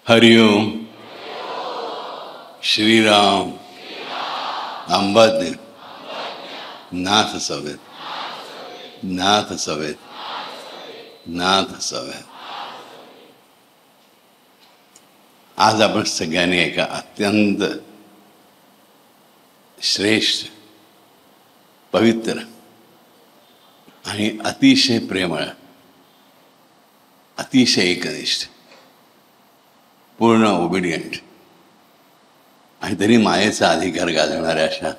हरिओम. श्रीराम. अंबाज्ञ. नाथ सवेत. नाथ सवेत. नाथ सवेत. आज आपण सगळ्यांनी एका अत्यंत श्रेष्ठ, पवित्र आणि अतिशय प्रेमळ, अतिशय एकनिष्ठ, पूर्ण ओबिडियंट आणि तरी मायेचा अधिकार गाजवणाऱ्या अशा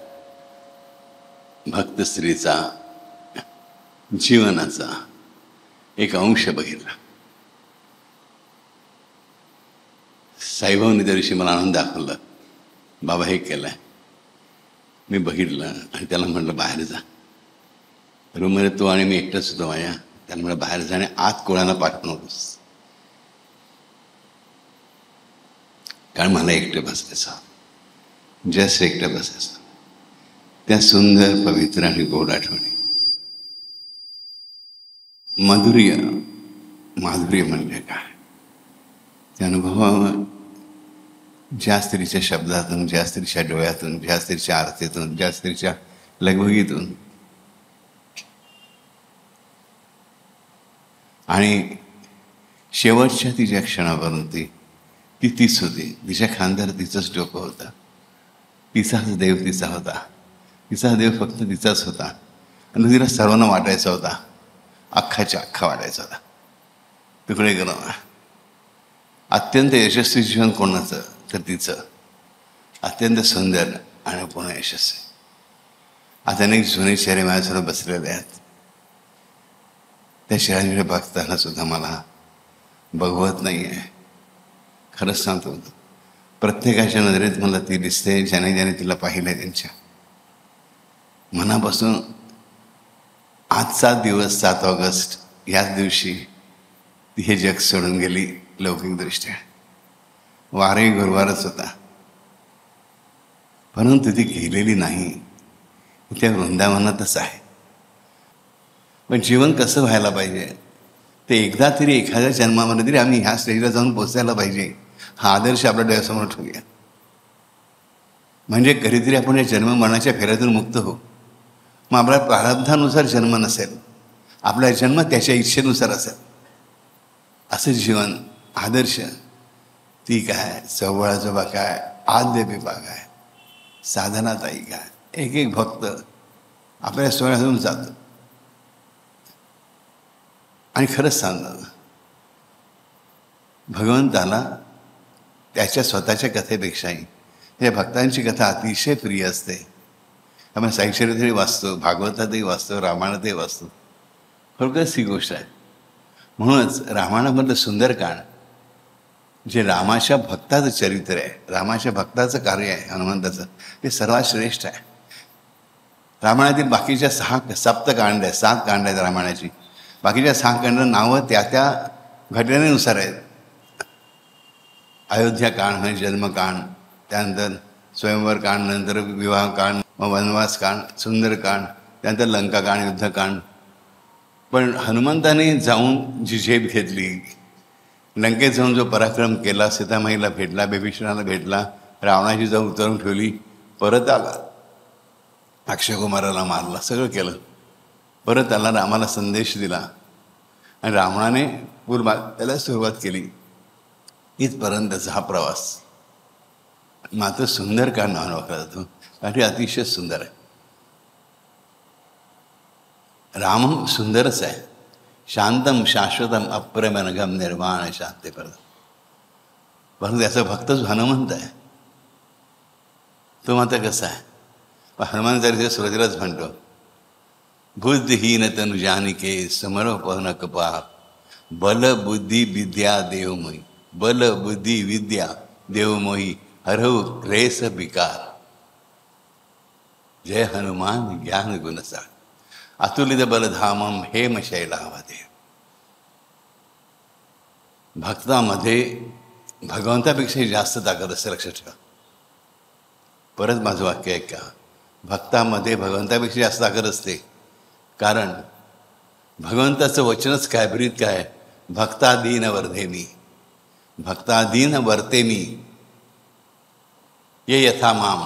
भक्त स्त्रीचा जीवनाचा एक अंश बघितला. साईभाऊनी त्या दिवशी मला आनंद दाखवला. बाबा हे केलंय. मी बघितलं आणि त्याला म्हटलं बाहेर जा. रूममध्ये तो आणि मी एकटंच होतो माझ्या. त्याला म्हटलं बाहेर जा आणि आत कोणाला पाठवू नकोस, कारण मला एकटं बसायचं, जस्ट एकटं बसायचं. त्या सुंदर, पवित्र आणि गोड आठवणी. माधुर्य म्हणजे काय त्या अनुभवावर, ज्या स्त्रीच्या शब्दातून, ज्या स्त्रीच्या डोळ्यातून, ज्या स्त्रीच्या आरतीतून, ज्या स्त्रीच्या लगबगीतून आणि शेवटच्या तिच्या क्षणावरून ती तीच होती. तिच्या खांद्यावर तिचंच डोकं होतं. तिचाच देव तिचा होता. तिचा देव फक्त तिचाच होता आणि तिला सर्वांना वाटायचा होता. अख्खाच्या अख्खा वाटायचा होता. तिकडे गेलो. अत्यंत यशस्वी जीवन कोणाचं तर तिचं. अत्यंत सुंदर आणि पूर्ण यशस्वी. आता अनेक जुने चेहरे माझ्यासमोर बसलेले आहेत. त्या चेहऱ्याकडे बघताना सुद्धा मला बघवत नाही आहे. खरंच सांगतो, प्रत्येकाच्या नजरेत मला ती दिसते ज्याने ज्याने तिला पाहिलं. त्यांच्या मनापासून आजचा दिवस 7 ऑगस्ट याच दिवशी ती हे जग सोडून गेली. लौकिकदृष्ट्या वारही गुरुवारच होता, परंतु ती गेलेली नाही. त्या वृंदावनातच आहे. पण जीवन कसं व्हायला पाहिजे ते एकदा तरी, एखाद्या जन्मामध्ये तरी आम्ही ह्या स्टेजला जाऊन पोचायला पाहिजे. हा आदर्श आपल्या डोळ्यासमोर ठेवूया. म्हणजे कधीतरी आपण या जन्म मरणाच्या फेऱ्यातून मुक्त हो. मग आपल्या प्रारब्धानुसार जन्म नसेल, आपला जन्म त्याच्या इच्छेनुसार असेल. असं जीवन आदर्श. ती काय, चवळाजोबा काय, आद्य पिपा काय, साधनाताई काय, एक एक भक्त आपल्या सोहळ्यातून जातो. आणि खरंच सांगतो, भगवंताला त्याच्या स्वतःच्या कथेपेक्षाही या भक्तांची कथा अतिशय प्रिय असते. आपण साईचरित्रही वाचतो, भागवतातही वाचतो, रामायणातही वाचतो. खरोखरच ही गोष्ट आहे. म्हणूनच रामायणामधलं सुंदरकांड जे रामाच्या भक्ताचं चरित्र आहे, रामाच्या भक्ताचं कार्य आहे हनुमंताचं, ते सर्वात श्रेष्ठ आहे. रामायणातील बाकीच्या 7 कांड आहेत, 7 कांड आहेत रामायणाची. बाकीच्या 6 कांड नावं त्या त्या घटनेनुसार आहेत. अयोध्याकांड म्हणजे जन्मकांड, त्यानंतर स्वयंवरकांड, नंतर विवाहकांड, मग वनवासकांड, सुंदरकांड, त्यानंतर लंकाकांड, युद्धकांड. पण हनुमंताने जाऊन जी झेप घेतली, लंकेत जाऊन जो पराक्रम केला, सीतामाईला भेटला, बिभीषणाला भेटला, रावणाची जाऊन उतरून ठेवली, परत आला, अक्षयकुमाराला मारला, सगळं केलं, परत आला, रामाला संदेश दिला आणि रावणाने त्याला सुरुवात केली. इथपर्यंतचा हा प्रवास. मात्र सुंदरकांड नावानं ओळखला जातो, कारण ते अतिशय सुंदर आहे. रामम सुंदरच आहे. शांतम शाश्वतम अप्रमेनघम निर्वाण शांतीप्रद. परंतु त्याचा भक्त जो हनुमंत आहे तो मात्र कसा आहे. पण हनुमान जरी सुरुवातीलाच म्हणतो, बुद्धिहीन तनु जानिके समरो पवन कपा, बल बुद्धी विद्या देवमयी, बल बुद्धी विद्या देवमोही, हरहु क्लेश विकार. जय हनुमान ज्ञान गुणसार, अतुलित बलधामम हेम शैलावते. भक्तामध्ये भगवंतापेक्षा जास्त ताकद असते, लक्षात ठेवा. परत माझं वाक्य ऐका, भक्तामध्ये भगवंतापेक्षा जास्त ताकद असते. कारण भगवंताचं वचनच काय, ब्रीद काय, भक्तादीन वर्धे मी, भक्तादीन वर्ते मी, ये यथा माम.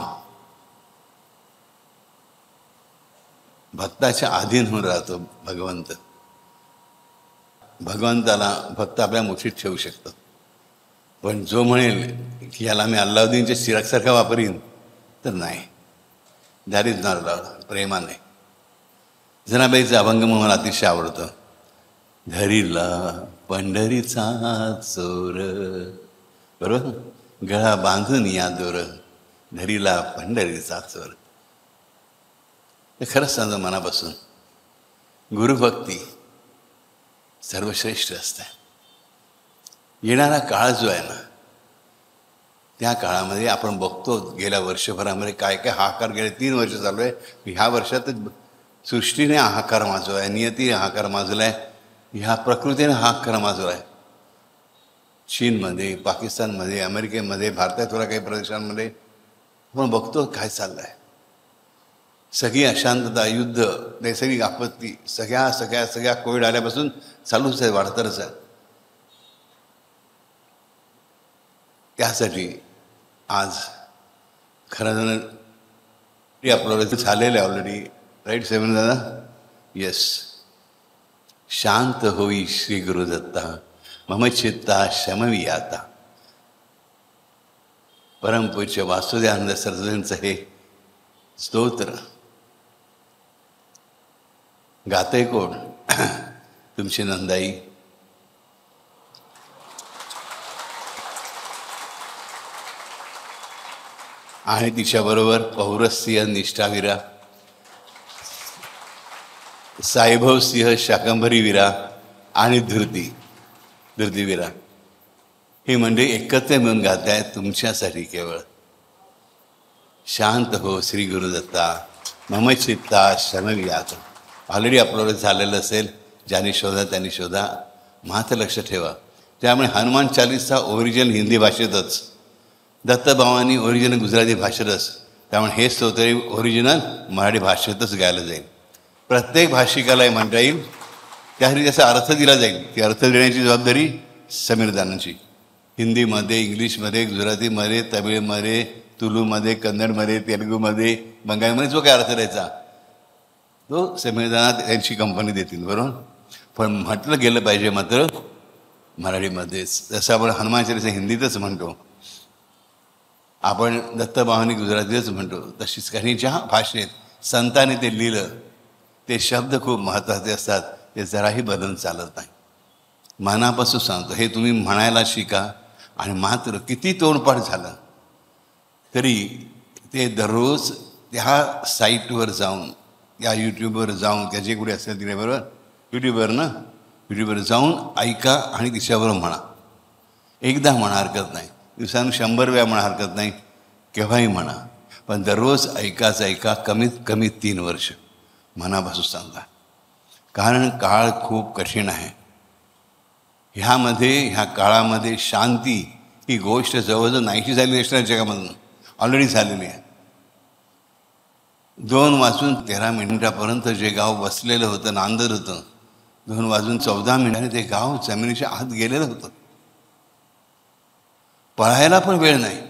भक्ताच्या अधीन होऊन राहतो भगवंत. भगवंताला भक्त आपल्या मुठीत ठेवू शकतो. पण जो म्हणेल की याला मी अल्लाउद्दीनच्या चिरागसारखा वापरीन, तर नाही. That is not love. प्रेमाने. जनाबाईचं अभंग मला अतिशय आवडतं. धरीला पंढरीचा चोर, बरोबर, गळा बांधून या दोर, धरीला पंढरीचा चोर. हे खरंच सांगतो मनापासून, गुरुभक्ती सर्वश्रेष्ठ असते. येणारा काळ जो आहे ना, त्या काळामध्ये आपण बघतो गेल्या वर्षभरामध्ये काय काय हाहाकार, गेले 3 वर्ष चालू आहे. ह्या वर्षातच सृष्टीने हाहाकार माजवला आहे, नियतीने हाहाकार माजवला आहे, ह्या प्रकृतीने हाहाकार माजवला आहे. चीनमध्ये, पाकिस्तानमध्ये, अमेरिकेमध्ये, भारतात थोड्या काही प्रदेशांमध्ये आपण बघतो काय चाललं आहे. सगळी अशांतता, युद्ध, नैसर्गिक आपत्ती, सगळ्या कोविड आल्यापासून चालूच आहे, वाढतच आहे. त्यासाठी आज खरं आपल्याला झालेलं आहे ऑलरेडी, राईट सेवन दादा? येस. शांत होई श्री गुरुदत्ता, मम चित्ता शमवी आता. परमपूज्य वासुदेवानंद सरस्वतींचं हे स्तोत्र गाते कोण? तुमची नंदाई. आणि तिच्याबरोबर पौरस्त्य निष्ठावीरा, साईभाऊ सिंह शाकंभरी वीरा आणि धृतीवीरा, ही मंडळी एकत्र मिळून गात आहेत तुमच्यासाठी केवळ. शांत हो श्री गुरुदत्ता, मम चित्ता शमवी आता. ऑलरेडी अपलोड झालेलं असेल, ज्यांनी शोधा त्यांनी शोधा. मात्र लक्ष ठेवा, त्यामुळे हनुमान चालीसा ओरिजिनल हिंदी भाषेतच, दत्तभावानी ओरिजिनल गुजराती भाषेतच, त्यामुळे हे स्तोत्र ओरिजिनल मराठी भाषेतच गायलं जाईल. प्रत्येक भाषिकाला म्हणता येईल, त्यासाठी त्याचा अर्थ दिला जाईल. ती अर्थ देण्याची जबाबदारी समीरदानांची. हिंदीमध्ये, इंग्लिशमध्ये, गुजरातीमध्ये, तमिळमध्ये, तुलूमध्ये, कन्नडमध्ये, तेलुगूमध्ये, बंगालीमध्ये जो काय अर्थ द्यायचा तो समीरदाना यांची कंपनी देतील, बरोबर. पण म्हटलं गेलं पाहिजे मात्र मराठीमध्येच. जसं आपण हनुमान चालीसा हिंदीतच म्हणतो, आपण दत्तभावानी गुजरातीतच म्हणतो, तशीच काही ज्या भाषेत संतांनी ते लिहिलं ते शब्द खूप महत्त्वाचे असतात, ते जराही बदलून चालत नाही. मनापासून सांगतो, हे तुम्ही म्हणायला शिका. आणि मात्र किती तोंडपाठ झालं तरी ते दररोज त्या साईटवर जाऊन, या यूट्यूबवर जाऊन, त्याचे कुठे असेल तिकडे, बरोबर, यूट्यूबवर जाऊन ऐका आणि तिच्याबरोबर म्हणा. एकदा म्हणा हरकत नाही, दिवसानं 100 वेळा म्हणा हरकत नाही, केव्हाही म्हणा. पण दररोज ऐका, कमीत कमी 3 वर्ष मनापासून सांगा. कारण काळ खूप कठीण आहे. ह्या काळामध्ये शांती ही गोष्ट जवळजवळ नाहीशी झालेली असणार जगामधून, ऑलरेडी झालेली आहे. 2:13 जे गाव बसलेलं होतं, नांदर होतं, 2:14 ते गाव जमिनीच्या आत गेलेलं होतं. पळायला पण वेळ नाही.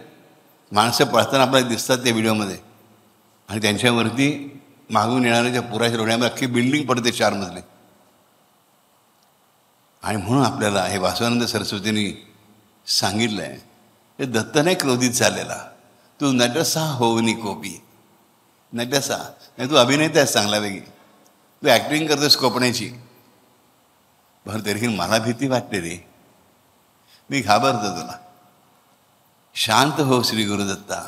माणसं पळताना आपल्याला दिसतात त्या व्हिडिओमध्ये, आणि त्यांच्यावरती मागून येणाऱ्या त्या पुराच्या रोड्यामध्ये अख्खी बिल्डिंग पडते 4 मजली. आणि म्हणून आपल्याला हे वासवानंद सरस्वतींनी सांगितलं आहे, हे दत्त नाही क्रोधित झालेला, तू नटसा होऊनी कोपी, नटसा नाही, तू अभिनेता आहेस चांगल्यापैकी, तू ॲक्टिंग करतोस कोपण्याची. बरं, तरी मला भीती वाटते रे, मी घाबरतो तुला. शांत हो श्री गुरुदत्ता,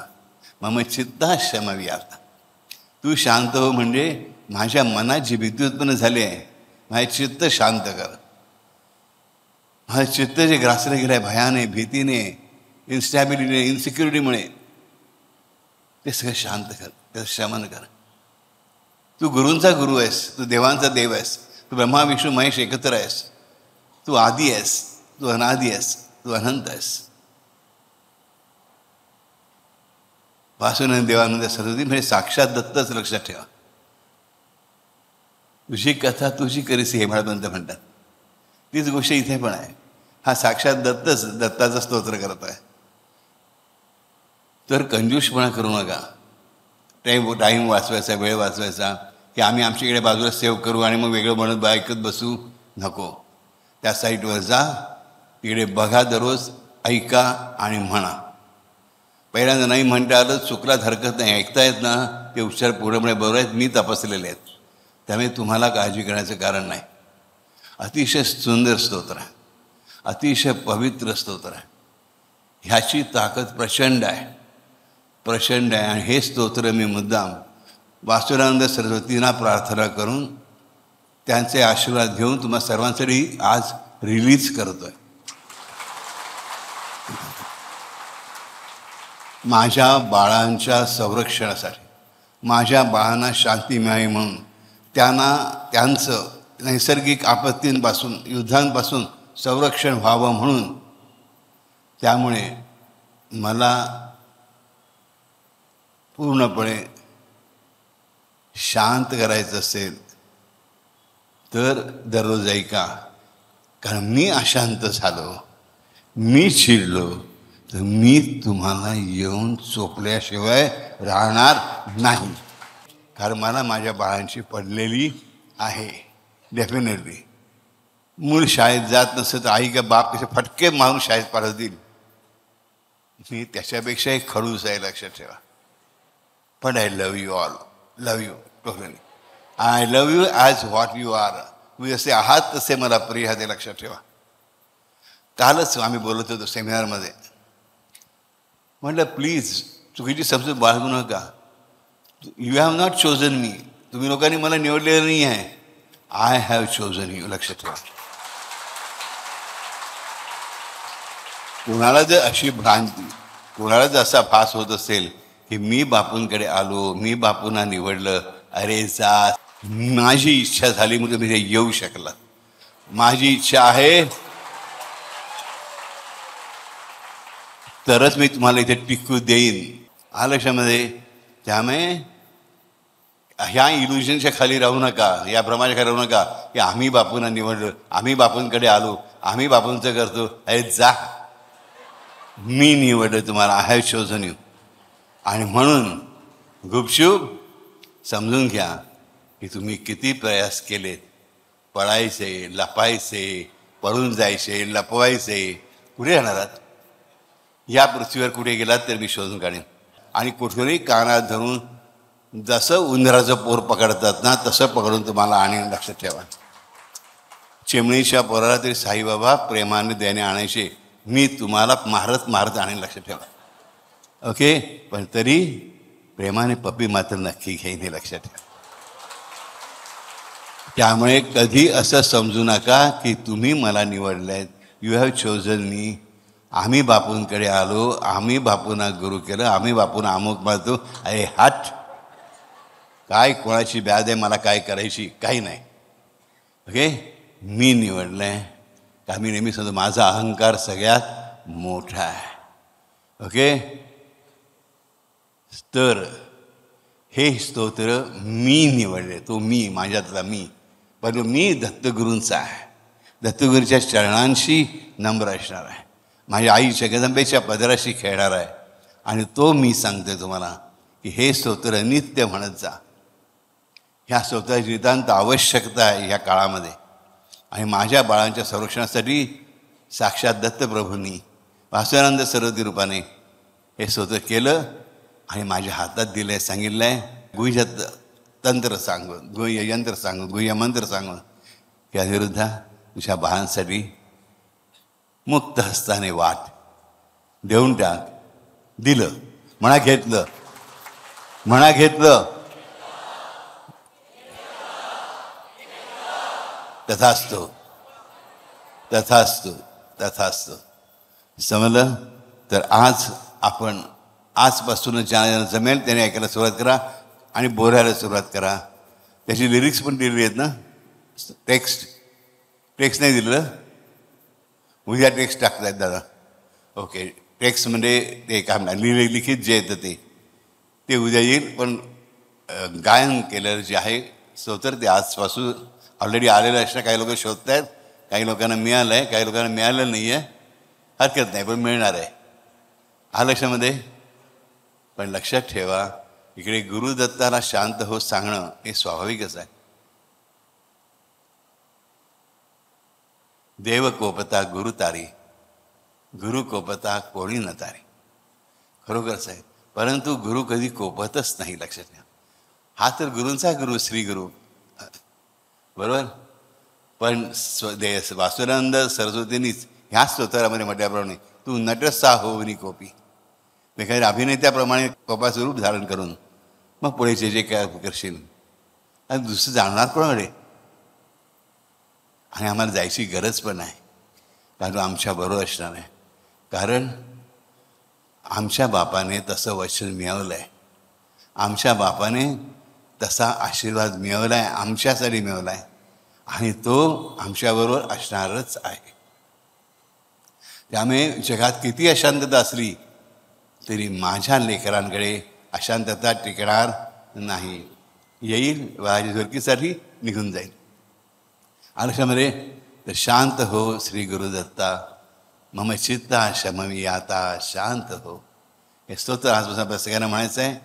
मम चित्ता शमवी आता. तू शांत हो म्हणजे माझ्या मनात जी भीती उत्पन्न झाली आहे, माझे चित्त शांत कर. माझं चित्त जे ग्रासलं गेलं आहे भयाने, भीतीने, इन्स्टॅबिलिटीने, इन्सिक्युरिटीमुळे, ते सगळं शांत कर, त्याचं शमन कर. तू गुरूंचा गुरु आहेस, तू देवांचा देव आहेस, तू ब्रह्मा विष्णू महेश एकत्र आहेस, तू आदी आहेस, तू अनादी आहेस, तू अनंत आहेस. वासुदेव देवानंद सरस्वती म्हणजे साक्षात दत्तच, लक्षात ठेवा. तुझी कथा तुझी करीसी हे म्हणत म्हणतात. तीच गोष्ट इथे पण आहे. हा साक्षात दत्ताचं स्तोत्र करत आहे. तर कंजूषपणा करू नका. टाईम वाचवायचा, वेळ वाचवायचा की आम्ही आमच्याकडे बाजूला सेव्ह करू आणि मग वेगळं म्हणत ऐकत बसू नको. त्या साईटवर जा, तिकडे बघा, दररोज ऐका आणि म्हणा. पहिल्यांदा नाही म्हणता आलं, चुकलात हरकत नाही. ऐकता येत ना, ते उच्चार पूर्णपणे बरोबर आहेत, मी तपासलेले आहेत. त्यामुळे तुम्हाला काळजी करण्याचं कारण नाही. अतिशय सुंदर स्तोत्र आहे, अतिशय पवित्र स्तोत्र आहे. ह्याची ताकद प्रचंड आहे, प्रचंड आहे. आणि हे स्तोत्र मी मुद्दाम वासुदेवानंद सरस्वतींना प्रार्थना करून त्यांचे आशीर्वाद घेऊन तुम्हा सर्वांसाठी आज रिलीज करतोय. माझ्या बाळांच्या संरक्षणासाठी, माझ्या बाळांना शांती मिळावी म्हणून, त्यांचं नैसर्गिक आपत्तींपासून, युद्धांपासून संरक्षण व्हावं म्हणून. त्यामुळे मला पूर्णपणे शांत करायचं असेल तर दररोज ऐका. कारण मी अशांत झालो, मी चिडलो तर मी तुम्हाला येऊन चोपल्याशिवाय राहणार नाही. कारण मला माझ्या बाळांची पडलेली आहे. डेफिनेटली मूळ शाळेत जात नसतं तर आई का बाप कसे फटके मारून शाळेत पाठवतील. मी त्याच्यापेक्षाही खडूस आहे, लक्षात ठेवा. पण I love you all, love you totally. I love you as what you are. तुम्ही जसे आहात तसे मला प्रिय आहे, लक्षात ठेवा. कालच आम्ही बोलत होतो सेमिनारमध्ये. म्हटलं प्लीज चुकीची समजूत बाळगू नका. यू हॅव नॉट चोजन मी. तुम्ही लोकांनी मला निवडलेलं नाही आहे. आय हॅव चोजन यू, लक्षात ठेवा. कोणाला जर अशी भ्रांती, कोणाला जर असा भास होत असेल की मी बापूंकडे आलो, मी बापूंना निवडलं, अरे जा, माझी इच्छा झाली म्हणून तुम्ही येऊ शकला. माझी इच्छा आहे तरच मी तुम्हाला इथे टिकू देईन. आलक्षामध्ये. त्यामुळे ह्या इल्युजनच्या खाली राहू नका, या भ्रमाच्या खाली राहू नका की आम्ही बापूंना निवडलं, आम्ही बापूंकडे आलो, आम्ही बापूंचं करतो. अरे जा, मी निवडलं तुम्हाला. I have chosen you. आणि म्हणून गुपचूप समजून घ्या की तुम्ही किती प्रयास केलेत. पळायचे, लपायचे, पळून जायचे, लपवायचे, कुठे राहणार आहात? या पृथ्वीवर कुठे गेलात तर मी शोधून काढेन. आणि कुठेही कानात धरून जसं उंदराचं पोर पकडतात ना तसं पकडून तुम्हाला आणीन, लक्षात ठेवा. चिमणीच्या पोराला तरी साईबाबा प्रेमाने देणे आणायचे, मी तुम्हाला मारत मारत आणेन, लक्षात ठेवा. ओके. पण तरी प्रेमाने पप्पी मात्र नक्की घेईन, हे लक्षात ठेवा. त्यामुळे कधी असं समजू नका की तुम्ही मला निवडलं आहेत. यू हॅव चोजन मी. आम्ही बापूंकडे आलो, आम्ही बापूंना गुरु केलं, आम्ही बापूंना अमुक मानतो. अरे हट, काय कोणाची ब्याद आहे, मला काय करायची, काही नाही. ओके. मी निवडलं आहे. का मी नेहमी सांगतो माझा अहंकार सगळ्यात मोठा आहे. ओके. तर हे स्तोत्र मी निवडले, तो मी, माझ्यातला मी. पण मी दत्तगुरूंचा आहे, दत्तगुरूच्या चरणांशी नम्र असणार आहे, माझ्या आई जगदंबेच्या पदराशी खेळणार आहे. आणि तो मी सांगते तुम्हाला की हे स्तोत्र नित्य म्हणत जा. ह्या स्तोत्राची नितांत आवश्यकता आहे ह्या काळामध्ये. आणि माझ्या बाळांच्या संरक्षणासाठी साक्षात दत्तप्रभूंनी वासुदेवानंद सरस्वती रूपाने हे स्तोत्र केलं आणि माझ्या हातात दिलं आहे. सांगितलं आहे गुह्य तंत्र सांगून, गुह्य यंत्र सांगून, गुह्य मंत्र सांगून की अनिरुद्धा तुझ्या बाळांसाठी मुक्त हस्ताने वाट देऊन टाक. दिलं. म्हणा घेतलं, म्हणा घेतलं. तथास्तु, तथास्तु, तथास्तु. समजलं? तर आज आपण आजपासूनच ज्यांना जमेल त्याने ऐकायला सुरुवात करा आणि बोलायला सुरुवात करा. त्याची लिरिक्स पण दिलेली आहेत ना. टेक्स्ट नाही दिलं, उद्या टेक्स्ट टाकतायत दादा. ओके. टेक्स्ट म्हणजे ते काय म्हणा लिखित जे येतं ते उद्या येईल. पण गायन केलेलं जे आहे स्तोत्र ते आजपासून ऑलरेडी आलेलं असणं. काही लोक शोधत आहेत, काही लोकांना मिळालं आहे, काही लोकांना मिळालं नाही आहे. हरकत नाही, पण मिळणार आहे. हा लक्षामध्ये. पण लक्षात ठेवा, इकडे गुरुदत्ताला शांत हो सांगणं हे स्वाभाविकच आहे. देव कोपता गुरु तारी, गुरु कोपता कोणी न तारी. खरोखरच आहे. परंतु गुरु कधी कोपतच नाही, लक्षात ठेवा. हा तर गुरूंचा गुरु, श्री गुरु, बरोबर. पण वासुदेवानंद सरस्वतींनीच ह्या स्तोत्रामध्ये म्हटल्याप्रमाणे तू नटसा होवनी कोपी, एखाद्या अभिनेत्याप्रमाणे कोपाचं रूप धारण करून मग पुढे जे काय करशील. आणि दुसरं जाणणार कोणाकडे. आणि आम्हाला जायची गरज पण नाही, कारण आमच्या बरोबर असणार आहे. कारण आमच्या बापाने तसं वचन मिळवलं आहे, आमच्या बापाने तसा आशीर्वाद मिळवला आहे, आमच्यासाठी मिळवला आहे. आणि तो आमच्याबरोबर असणारच आहे. त्यामुळे जगात किती अशांतता असली तरी माझ्या लेकरांकडे अशांतता टिकणार नाही. येईल वाजी झुरकीसाठी निघून जाईल. आयुष्यामध्ये तर शांत हो श्री गुरुदत्ता, मम चित्ता शमवी आता शांत हो. हे स्तोत्र आजपासून आपल्या सगळ्यांना म्हणायचं आहे,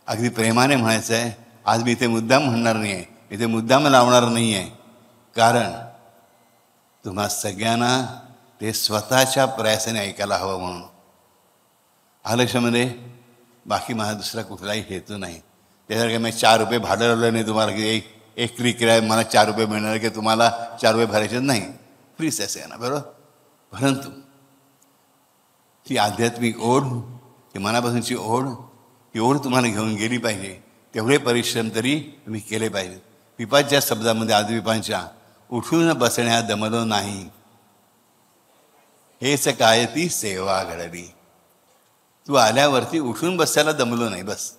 अगदी प्रेमाने म्हणायचं आहे. आज मी इथे मुद्दाम म्हणणार नाही आहे, इथे मुद्दाम लावणार नाही आहे. कारण तुम्हा सगळ्यांना ते स्वतःच्या प्रयासाने ऐकायला हवं म्हणून. आलक्ष्यामध्ये बाकी माझा दुसरा कुठलाही हेतू नाही. त्याच्यावर मी 4 रुपये भाडं लावलं नाही तुम्हाला, की एक क्लिक आहे मला 4 रुपये मिळणार, की तुम्हाला 4 रुपये भरायचे नाही. फ्रीच आहे ना, बरोबर. परंतु ती आध्यात्मिक ओढ, ती मनापासूनची ओढ, ती ओढ तुम्हाला घेऊन गेली पाहिजे. तेवढे परिश्रम तरी तुम्ही केले पाहिजे. पिपाच्या शब्दामध्ये आदिपिपांच्या उठून बसण्या दमलो नाही, हेच काय ती सेवा घडली. तू आल्यावरती उठून बसायला दमलो नाही, बस.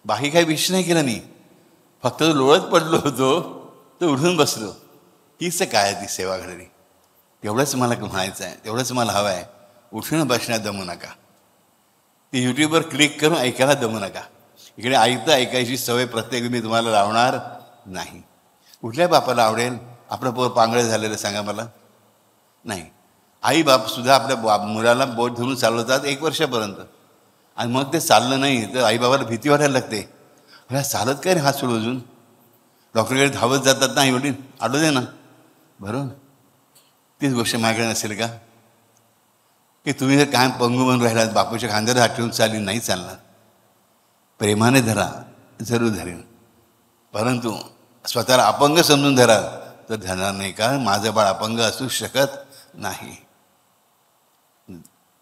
बाकी काही विषय नाही केला मी. फक्त लोळत पडलो होतो तर उठून बसलो, हीच काय ती सेवा घडली. तेवढंच मला म्हणायचं आहे, तेवढंच मला हवं आहे. उठून बसण्यात दमू नका. ती यूट्यूबवर क्लिक करून ऐकायला दमू नका. इकडे ऐकायची सवय प्रत्येक मी तुम्हाला लावणार नाही. कुठल्या बापाला आवडेल आपलं पोर पांगळं झालेलं, सांगा मला. नाही. आई बापसुद्धा आपल्या मुलाला बोट धरून चालवतात 1 वर्षापर्यंत. आणि मग ते चाललं नाही तर आईबाबाला भीती वाटायला लागते. अरे चालत काय रे, हात सोडून अजून डॉक्टरकडे धावत जातात ना, आई वडील आलो दे ना, बरोबर. तीच गोष्ट माझ्याकडे नसेल का, की तुम्ही जर काय पंगू बनून राहिलात, बापूच्या खांद्यावर हात ठेवून चालली, नाही चालणार. प्रेमाने धरा, जरूर धरेन. परंतु स्वतःला अपंग समजून धरा तर धरणार नाही, कारण माझं बाळ अपंग असू शकत नाही.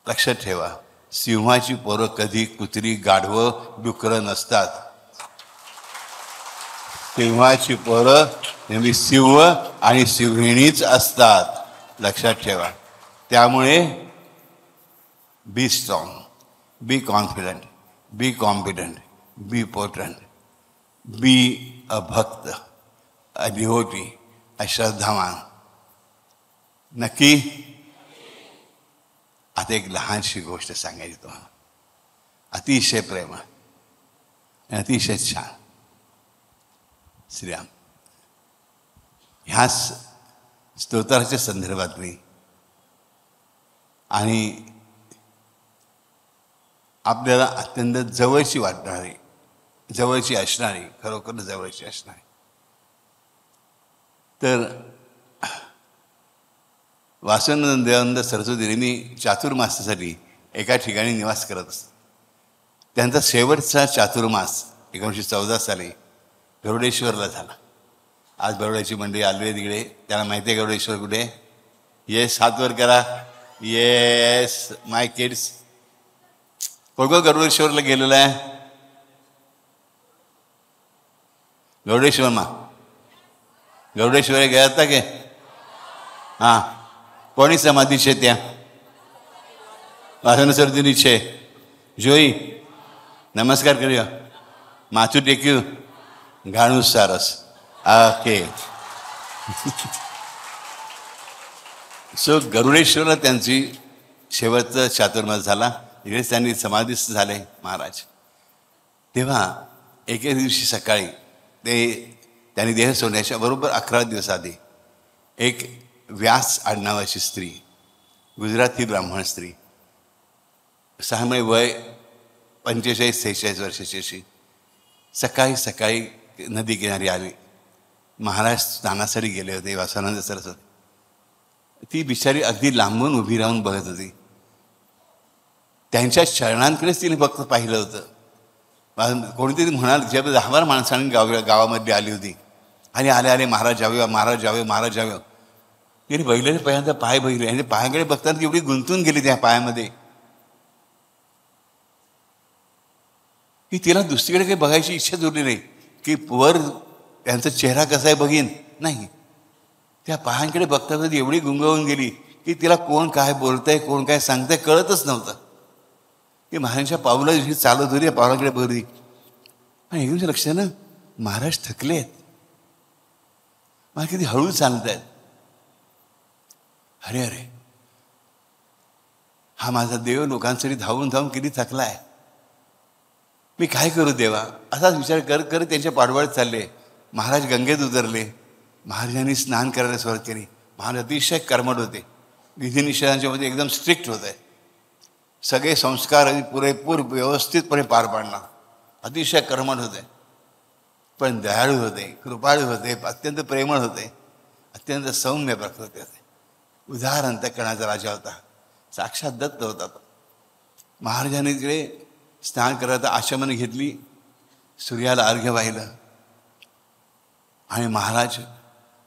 लक्षात ठेवा, सिंहाची पोरं कधी कुत्री, गाढवं, डुकरं नसतात. सिंहाची पोरं नेहमी सिंह आणि सिंहिणीच असतात, लक्षात ठेवा. त्यामुळे be strong, be confident, be competent, be potent, be a bhakt, a डिव्होटी, अ श्रद्धावान. नक्की. आता एक लहानशी गोष्ट सांगायची तुम्हाला, अतिशय प्रेम आणि अतिशय छान. श्रीराम ह्या स्तोत्राच्या संदर्भातली आणि आपल्याला अत्यंत जवळची वाटणारी, जवळची असणारी, खरोखर जवळची असणारी. तर वासुदेवानंद दयानंद सरस्वती नेहमी चातुर्मासासाठी एका ठिकाणी निवास करत असतात. त्यांचा शेवटचा चातुर्मास 1914 साली गरुडेश्वरला झाला. आज बरोड्याची मंडळी आली आहे तिकडे, त्यांना माहिती आहे गरुडेश्वर कुठे. येस, हात वर करा. येस माय किड्स. कोण गरुडेश्वरला गेलेलं आहे? गरुडेश्वर मा गरुडेश्वर ગયા હતા કે? હા, કોની સમાધિ છે ત્યાં? વાસણ સરજીની છે. જોઈ, નમસ્કાર કર્યો, માથું ટેક્યું, ઘાણું સરસ. ઓકે. सो गरुडेश्वरला त्यांची शेवटचा चातुर्मास झाला. इकडेच त्यांनी समाधीस्थ झाले महाराज. तेव्हा एके दिवशी सकाळी ते त्यांनी देह सोडण्याच्या बरोबर 11 दिवस आधी एक व्यास आडनावाची स्त्री, गुजराती ब्राह्मण स्त्री, सहामय वय 45-46 वर्षाची अशी, सकाळी सकाळी नदी किनारी आली. महाराज स्नानासाठी गेले होते, वासवानंद सरस्वती. ती बिचारी अगदी लांबून उभी राहून बघत होती. त्यांच्या चरणांकडेच तिने फक्त पाहिलं होतं. कोणीतरी म्हणाल, ज्या 10 माणसांनी गावामध्ये आली होती आणि आले आले महाराज जावे, महाराज जावे, महाराज जावे. तिने बघितले पहिल्यांदा पाय बघितले आणि पायाकडे बघताना एवढी गुंतून गेली त्या पायामध्ये की तिला दुसरीकडे काही बघायची इच्छा उरली नाही. की वर त्यांचा चेहरा कसा आहे बघीन, नाही, त्या पायांकडे बघता बघता एवढी गुंगवून गेली की तिला कोण काय बोलतंय, कोण काय सांगतंय कळतच नव्हतं. की महाराजांच्या पावलं जशी चालत होती, पावलाकडे बघली आणि एकदम लक्षात ना, महाराज थकले आहेत, मला किती हळू चालत आहेत. अरे अरे, हा माझा देव लोकांसाठी धावून धावून किती थकला आहे, मी काय करू देवा, असाच विचार करत करत त्यांच्या पाठोपाठ चालले. महाराज गंगेत उतरले. महाराजांनी स्नान करायला सुरुवात केली. महाराज अतिशय कर्मठ होते, विधिनिषेधांच्या मध्ये एकदम स्ट्रिक्ट होते. सगळे संस्कार पुरेपूर व्यवस्थितपणे पार पाडणार, अतिशय कर्मठ होते, पण दयाळू होते, कृपाळू होते, अत्यंत प्रेमळ होते, अत्यंत सौम्य प्रकृती होते. उदार अंतःकरणाचा राजा होता, साक्षात दत्त होता. महाराजांनी तिकडे स्नान करायला आचमन घेतली, सूर्याला अर्घ्य वाहिलं आणि महाराज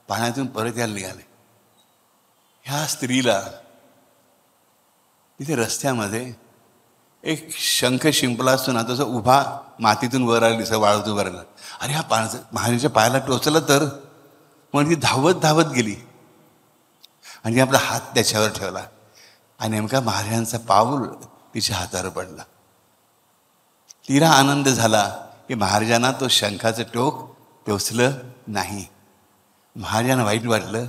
पाण्यातून परत यायला निघाले. ह्या स्त्रीला तिथे रस्त्यामध्ये एक शंख शिंपला असतो ना, तसं उभा मातीतून वर आला दिसं, वाळूतून वर आला. अरे हा महाराजांच्या पायाला टोचलं तर, म्हणून ती धावत धावत गेली आणि आपला हात त्याच्यावर ठेवला आणि नेमका महाराजांचा पाऊल तिच्या हातावर पडला. तिला आनंद झाला की महाराजांना तो शंखाचं टोक टोचलं नाही. महाराजांना वाईट वाटलं,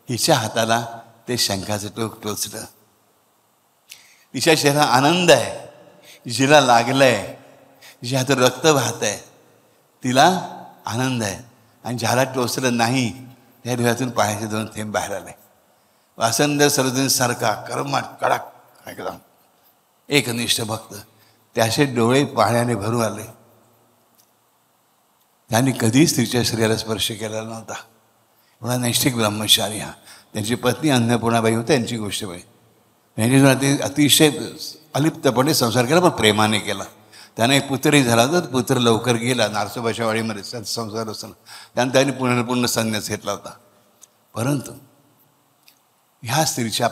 हिच्या हाताला ते शंखाचं टोक टोचलं. तिच्या शरीरात आनंद आहे, जिला लागलंय, जिच्या हातात रक्त वाहत आहे, तिला आनंद आहे. आणि ज्याला टोचलं नाही त्या डोळ्यातून पाण्याचे 2 थेंब बाहेर आले. वासंद सरस्वतींसारखा कर्मठ कडक एकदम एकनिष्ठ भक्त, त्याचे डोळे पाण्याने भरून आले. त्यांनी कधीच तिच्या शरीराला स्पर्श केलेला नव्हता. एवढा नैष्ठिक ब्रह्मचारी हा. त्यांची पत्नी अन्नपूर्णाबाई होती, त्यांची गोष्ट बाई. त्यांनी अतिशय अलिप्तपणे संसार केला, पण प्रेमाने केला. त्याने एक पुत्रही झाला होता, पुत्र लवकर गेला नारसोबाच्या वाडीमध्ये संसार असताना. त्यानंतर त्यांनी पूर्ण संन्यास घेतला होता. परंतु ह्या स्त्रीच्या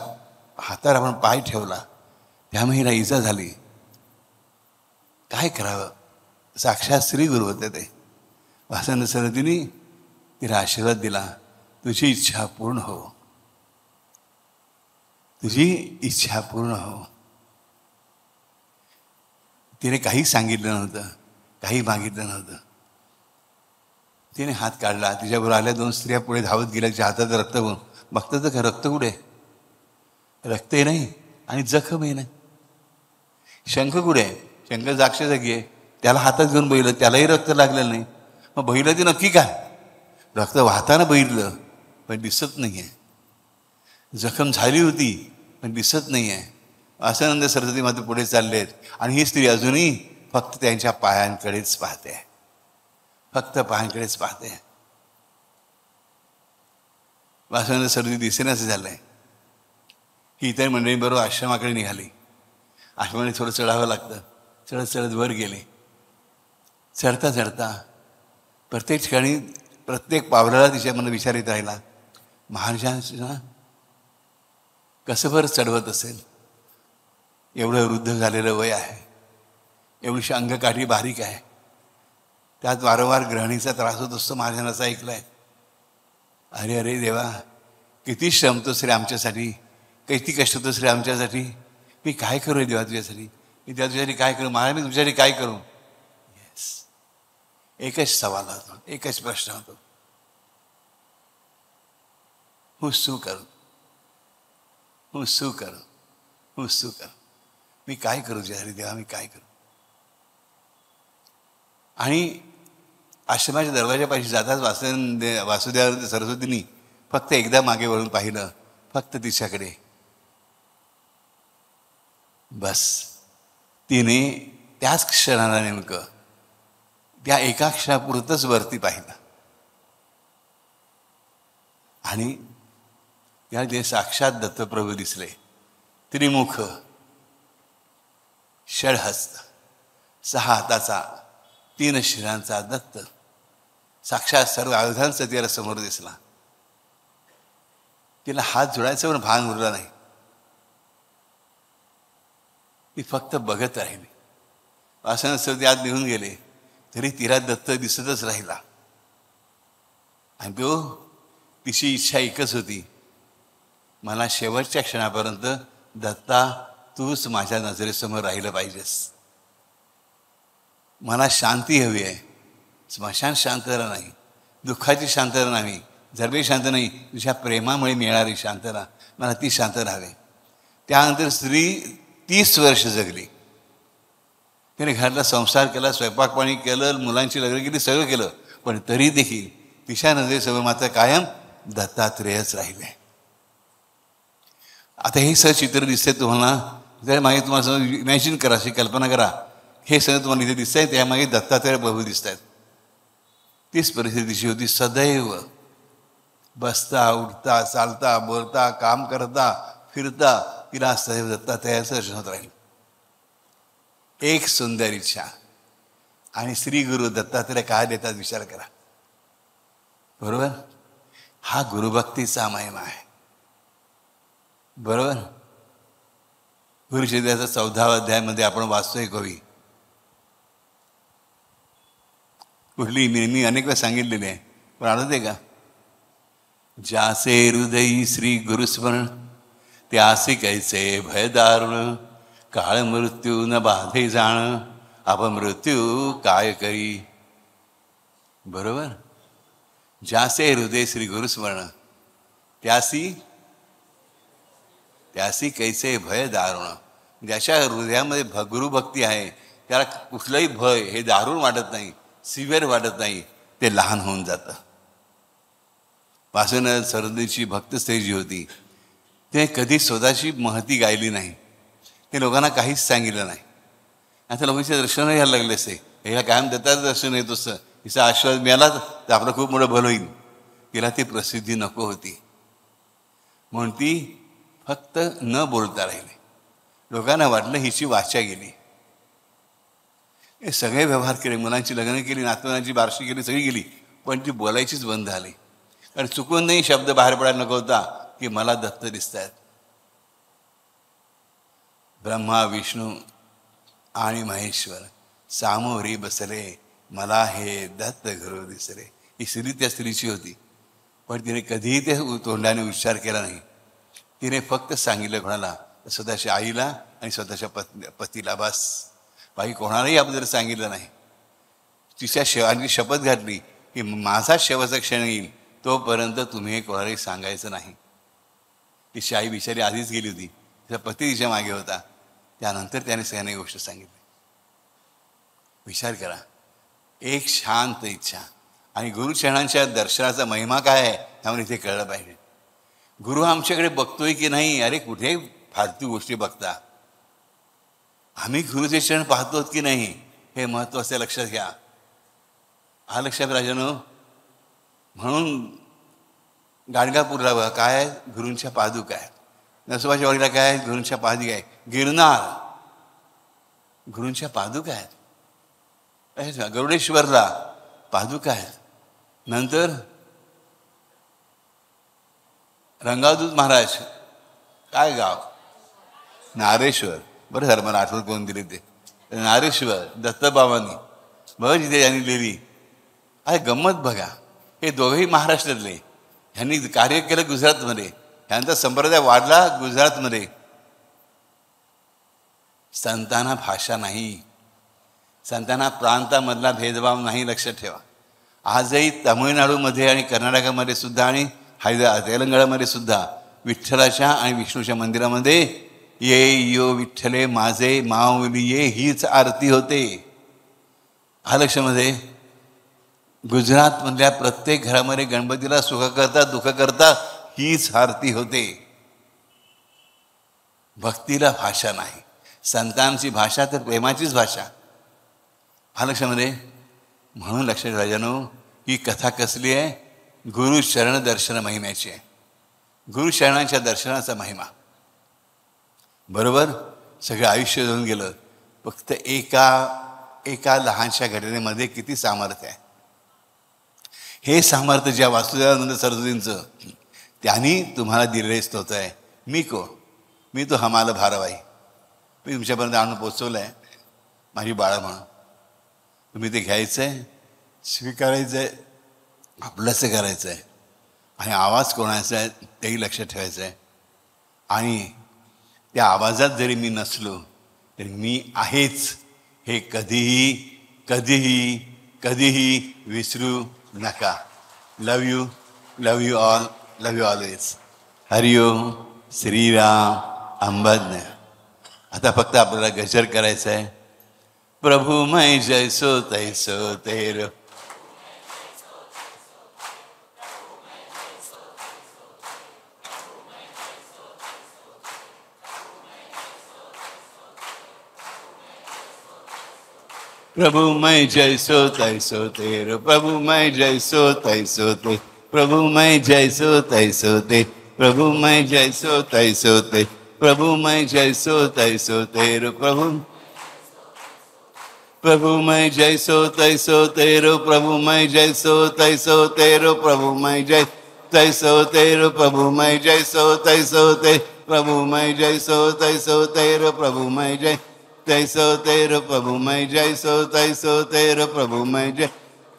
हातावर आपण पाय ठेवला, त्यामुळे हिला इजा झाली. काय करावं, साक्षात श्री गुरु होते ते. वासंद सरस्वतींनी तिला आशीर्वाद दिला, तुझी इच्छा पूर्ण हो, तुझी इच्छा पूर्ण हो. तिने काही सांगितलं नव्हतं, काही मागितलं नव्हतं. तिने हात काढला, तिच्याबरोबर आल्या 2 स्त्रिया पुढे धावत गेल्या, तिच्या हातात रक्त बघून. बघतं तर रक्त कुठे, रक्तही नाही आणि जखमही नाही. शंख कुठे, शंख जागच्या जागी आहे, त्याला हातात घेऊन बघितलं, त्यालाही रक्त लागलेलं नाही. मग बघितलं ते नक्की काय, रक्त वाहताना बघितलं पण दिसत नाही आहे. जखम झाली होती पण दिसत नाही आहे. वासवानंद सरस्वती मात्र पुढे चालले आहेत आणि ही स्त्री अजूनही फक्त त्यांच्या पायांकडेच पाहते, फक्त पायांकडेच पाहते. वासवानंद सरस्वती दिसेनाचं झालंय. ही इतर मंडळींबरोबर आश्रमाकडे निघाली. आश्रमाने थोडं चढावं लागतं, चढत चढत वर गेले. चढता चढता प्रत्येक ठिकाणी प्रत्येक पावलाला तिच्या मनात विचार येत राहिला, महाराजांना कसं बरं चढवत असेल, एवढं वृद्ध झालेलं वय आहे, एवढीशी अंगकाठी बारीक आहे, त्यात वारंवार ग्रहणीचा त्रास होत असतो महाराजांना असं ऐकलंय. अरे अरे देवा, किती श्रमतोस रे आमच्यासाठी, किती कष्ट होतोस रे आमच्यासाठी, मी काय करू रे देवा तुझ्यासाठी, मी देवा तुझ्यासाठी काय करू, महाराज मी तुझ्यासाठी काय करू. येस, एकच सवाल होतो, एकच प्रश्न होतो, હું શું કરું, હું શું કરું, હું શું કરું, मी काय करू तुझ्यासाठी देवा, मी काय करू. आणि आश्रमाच्या दरवाजापाशी जाताच वासुदेव सरस्वतींनी फक्त एकदा मागे वळून पाहिलं, फक्त तिच्याकडे. बस. तिने त्याच क्षणाला नेमकं त्या एका क्षणापुरतंच वरती पाहिलं आणि त्या जे साक्षात दत्तप्रभू दिसले. त्रिमुख, षडहस्त, 6 हाताचा, 3 शिरांचा दत्त साक्षात सर्व अवधानचा तिला समोर दिसला. तिला हात जोडायचं पण भान उरला नाही. ती फक्त बघत राहिली. वासनासह आत निघून गेले तरी तिला दत्त दिसतच राहिला. आणि तो तिची इच्छा एकच होती, मला शेवटच्या क्षणापर्यंत दत्ता तूच माझ्या नजरेसमोर राहिलं पाहिजेस. मला शांती हवी आहे. स्मशान शांतता नाही, दुःखाची शांतता नाही, जरबे शांत नाही, तुझ्या प्रेमामुळे मिळणारी शांतता, मला ती शांत राहावी. त्यानंतर स्त्री 30 वर्ष जगली. तिने घरातला संसार केला, स्वयंपाक पाणी केलं, मुलांची लग्न केली, सगळं केलं. पण तरी देखील तिच्या नजरेसमोर मात्र कायम दत्तात्रेयच राहिले. आता हे सगळं चित्र दिसतंय तुम्हाला. त्यामागे तुम्हाला समज इमॅजिन करा, अशी कल्पना करा. हे सगळं तुम्हाला इथे दिसत आहे, त्यामागे दत्तात्रेय प्रभू दिसत आहेत. तीच परिस्थितीची होती. सदैव बसता, उठता, चालता, बोलता, काम करता, फिरता तिला सदैव दत्तात्रेयाचं दर्शन होत राहील. एक सुंदर इच्छा. आणि श्री गुरु दत्तात्रेय काय देतात विचार करा. बरोबर. हा गुरुभक्तीचा महिमा आहे. बरोबर. गुरुचरित्राचा 14व्या अध्यायामध्ये आपण वाचतोय कवी. कुठली मी अनेक वेळा सांगितलेली आहे, पण आठवते का? ज्याचे हृदयी श्री गुरुस्मरण, त्यासी कैसे भय दारुण, काळ मृत्यू न बाधे जाण, अपमृत्यू काय करी. बरोबर. ज्याचे हृदय श्री गुरुस्मरण, त्यासी कैसे भय दारुण. ज्याच्या हृदयामध्ये गुरुभक्ती आहे त्याला कुठलंही भय हे दारुण वाटत नाही, सिव्हिअर वाटत नाही, ते लहान होऊन जातं. वासुदेव सरस्वतीची भक्तस्थळी जी होती ते कधी स्वतःची महती गायली नाही, ते लोकांना काहीच सांगितलं नाही. आता लोकांचे दर्शन घ्यायला लागले असते. ह्याला कायम देताच दर्शन येत असतं, हिचा आशीर्वाद मिळाला तर आपलं खूप मोठं भलं होईल. तिला ती प्रसिद्धी नको होती म्हणून ती फक्त न बोलता राहिली. लोकांना वाटलं हिची वाचा गेली. हे सगळे व्यवहार केले, मुलांची लग्न केली, नातवंडांची बारशी केली, सगळी गेली, पण ती बोलायचीच बंद झाली. कारण चुकून नाही शब्द बाहेर पडायला नको होता की मला दत्त दिसत आहेत. ब्रह्मा, विष्णू आणि महेश्वर सामोरी बसले, मला हे दत्त गुरु दिसले. ही स्त्री त्या स्त्रीची होती, पण तिने कधीही ते तोंडाने उच्चार केला नाही. तिने फक्त सांगितलं कोणाला? स्वतःच्या आईला आणि स्वतःच्या पतीला. बस. बाकी कोणालाही आपल्याला सांगितलं नाही. तिच्या शेवांची शपथ घातली की माझा शेवटचा क्षण येईल तोपर्यंत तुम्ही हे कोणालाही सांगायचं नाही. तिची आई बिचारी आधीच गेली होती, तिचा पती तिच्या मागे होता. त्यानंतर त्याने सगळ्यांनी गोष्ट सांगितली. विचार करा. एक शांत इच्छा. आणि गुरुचरणांच्या दर्शनाचा महिमा काय आहे त्यामुळे इथे कळलं पाहिजे. गुरु आमच्याकडे बघतोय की नाही? अरे कुठे फालतू गोष्टी बघता. आम्ही गुरुचे चरण पाहतो की नाही हे महत्त्वाचं लक्षात घ्या. हा लक्षात राजानो. म्हणून गाणगापूरला बघा काय आहे? गुरूंच्या पादुका आहेत. नरसोबाच्या वाडीला काय आहे? गुरूंच्या पादुका आहे. गिरनार गुरूंच्या पादुका आहेत. गरुडेश्वरला पादुका आहेत. नंतर रंगावधूत महाराज काय गाव? नारेश्वर. बरं झालं मला आठवण कोण दिली ते. नारेश्वर दत्तबाबांनी बघ जिथे यांनी लिहिली. अरे गंमत बघा. हे दोघेही महाराष्ट्रातले. ह्यांनी कार्य केलं गुजरातमध्ये. ह्यांचा संप्रदाय वाढला गुजरातमध्ये. संतांना भाषा नाही, संतांना प्रांतामधला भेदभाव नाही. लक्षात ठेवा. आजही तामिळनाडूमध्ये आणि कर्नाटकामध्ये सुद्धा आणि तेलंगणामध्ये सुद्धा विठ्ठलाच्या आणि विष्णूच्या मंदिरामध्ये ये यो विठ्ठले माझे माऊली ये हीच आरती होते. हा लक्षामध्ये. गुजरातमधल्या प्रत्येक घरामध्ये गणपतीला सुख करता दुःख करता हीच आरती होते. भक्तीला भाषा नाही. संतांची भाषा तर प्रेमाचीच भाषा. महालक्ष्मीमध्ये म्हणून लक्षात राजानो, ही कथा कसली आहे? गुरु शरण दर्शन महिम्याची आहे. गुरुशरणाच्या दर्शनाचा महिमा. बरोबर सगळं आयुष्य जाऊन गेलं, फक्त एका लहानशा घटनेमध्ये किती सामर्थ्य आहे. हे सामर्थ्य ज्या वासुदेवानंद सरस्वतींचं त्यांनी तुम्हाला दिलेले स्तोत्र आहे. मी कोण? मी तो हमाल भारवाई. मी तुमच्यापर्यंत आणून पोचवलं आहे माझी बाळं म्हणून. तुम्ही ते घ्यायचं आहे, स्वीकारायचं आहे, आपलंसं करायचं आहे. आणि आवाज कोणाचा आहे तेही लक्षात ठेवायचं आहे. आणि त्या आवाजात जरी मी नसलो तरी मी आहेच हे कधीही कधीही कधीही विसरू नका. Love you all, love you always. Hariom Shriram Ambadnya. आता फक्त आपल्याला गजर करायचं आहे. प्रभु मैं जैसो तैसो तेरो. प्रभु मैं जैसो तैसो तेरो. प्रभु मैं जैसो तैसो ते. प्रभु मैं जैसो तैसो ते. प्रभु मैं जैसो तैसो ते. प्रभु मैं जैसो तैसो तेरो. प्रभु मैं जैसो तैसो तेरो. प्रभु मैं जैसो तैसो तेरो. प्रभु मैं जै तैसो तेरो. प्रभु मैं जैसो तैसो ते. प्रभु मैं जैसो तैसो तेरो. प्रभु मैं जै तैसो तेरो. प्रभु मैं जैसो तैसो तेरो. प्रभु मैं जै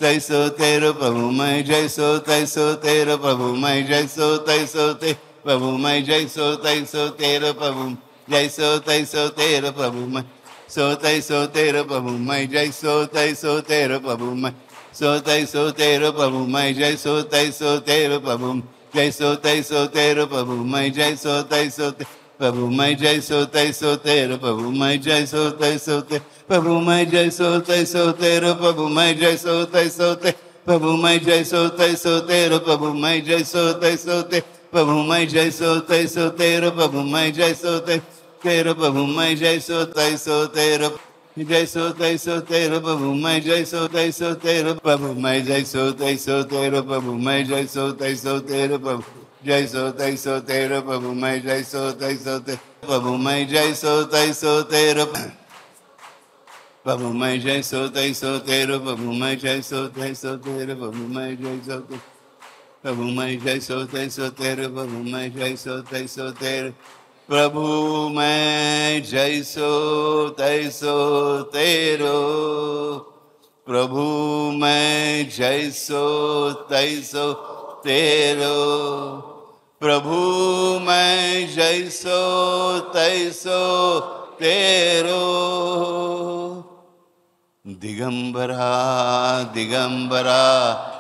तैसो तेरो. प्रभु मैं जैसो तैसो तेरो. प्रभु मैं जैसो तैसो ते. प्रभु मैं जैसो तैसो तेरो. प्रभु जैसो तैसो तेरो. प्रभु मैं सो तैसो तेरो. प्रभु मैं जैसो तैसो तेरो. प्रभु मैं सो तैसो तेरो. प्रभु मैं जैसो तैसो तेरो. प्रभु जैसो तैसो तेरो. प्रभु मैं जैसो तैसो ते. प्रभु मैं जैसो तैसो तेरो. प्रभु मैं जैसो तैसो ते. प्रभु मैं जैसो तैसो तेरो. प्रभु मैं जैसो तैसो ते. प्रभु मैं जैसो तैसो तेरो. प्रभु मैं जैसो तैसो ते. प्रभु मैं जैसो तैसो तेरो. प्रभु मैं जैसो तेरो. प्रभु मैं जैसो तैसो तेरो. जैसो तैसो तेरो. प्रभु मैं जैसो तैसो तेरो. प्रभु मैं जैसो तैसो तेरो. प्रभु मैं जैसो तैसो तेरो. प्रभु जैसो तैसो तेरो. प्रभु मैं जैसो तैसो ते. प्रभु मैं जैसो तैसो तेरो. प्रभु मैं जैसो तैसो तेरो. प्रभु मैं जैसो तैसो तेरो. प्रभु मैं जैसो प्रभु मैं जैसो तैसो तेरो. प्रभु मैं जैसो तैसो तेरो. प्रभु मैं जैसो तैसो तेरो. प्रभु मैं जैसो तैसो तेरो. प्रभु मैं जैसो तैसो तेरो. दिगंबरा दिगंबरा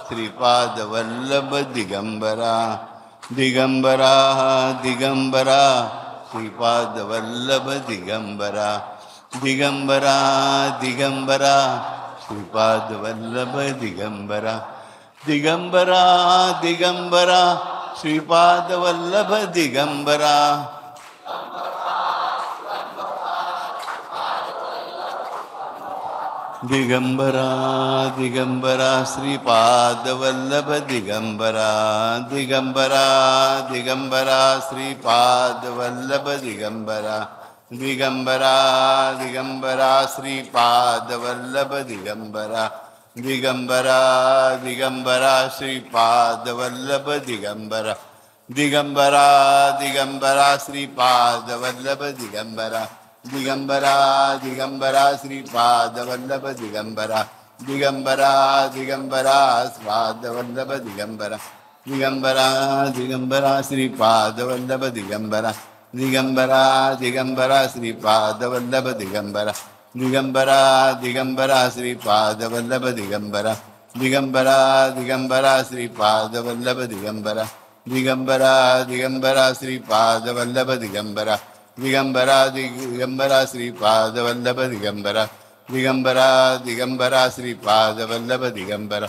श्रीपाद वल्लभ दिगंबरा. दिगंबरा दिगंबरा श्रीपाद वल्लभ दिगंबरा. दिगंबरा दिगंबरा श्रीपाद वल्लभ दिगंबरा. दिगंबरा दिगंबरा श्रीपाद वल्लभ दिगंबरा. दिगंबरा दिगंबरा श्रीपाद वल्लभ दिगंबरा. दिगंबरा दिगंबरा श्रीपाद वल्लभ दिगंबरा. दिगंबरा दिगंबरा श्रीपाद वल्लभ दिगंबरा. दिगंबरा दिगंबरा श्रीपाद वल्लभ दिगंबरा. दिगंबरा दिगंबरा श्रीपाद वल्लभ दिगंबरा. दिगंबरा दिगंबरा श्रीपाद वल्लभ दिगंबरा. दिगंबरा दिगंबरा श्रीपाद वल्लभ दिगंबरा. दिगंबरा दिगंबरा श्रीपाद वल्लभ दिगंबरा. दिगंबरा दिगंबरा श्रीपाद वल्लभ दिगंबरा. दिगंबरा दिगंबरा श्रीपाद वल्लभ दिगंबरा. दिगंबरा दिगंबरा श्रीपाद वल्लभ दिगंबरा. दिगंबरा दिगंबरा श्रीपाद वल्लभ दिगंबरा. दिगंबरा दिगंबरा श्रीपाद वल्लभ दिगंबरा. दिगंबरा दिगंबरा श्रीपाद वल्लभ दिगंबरा.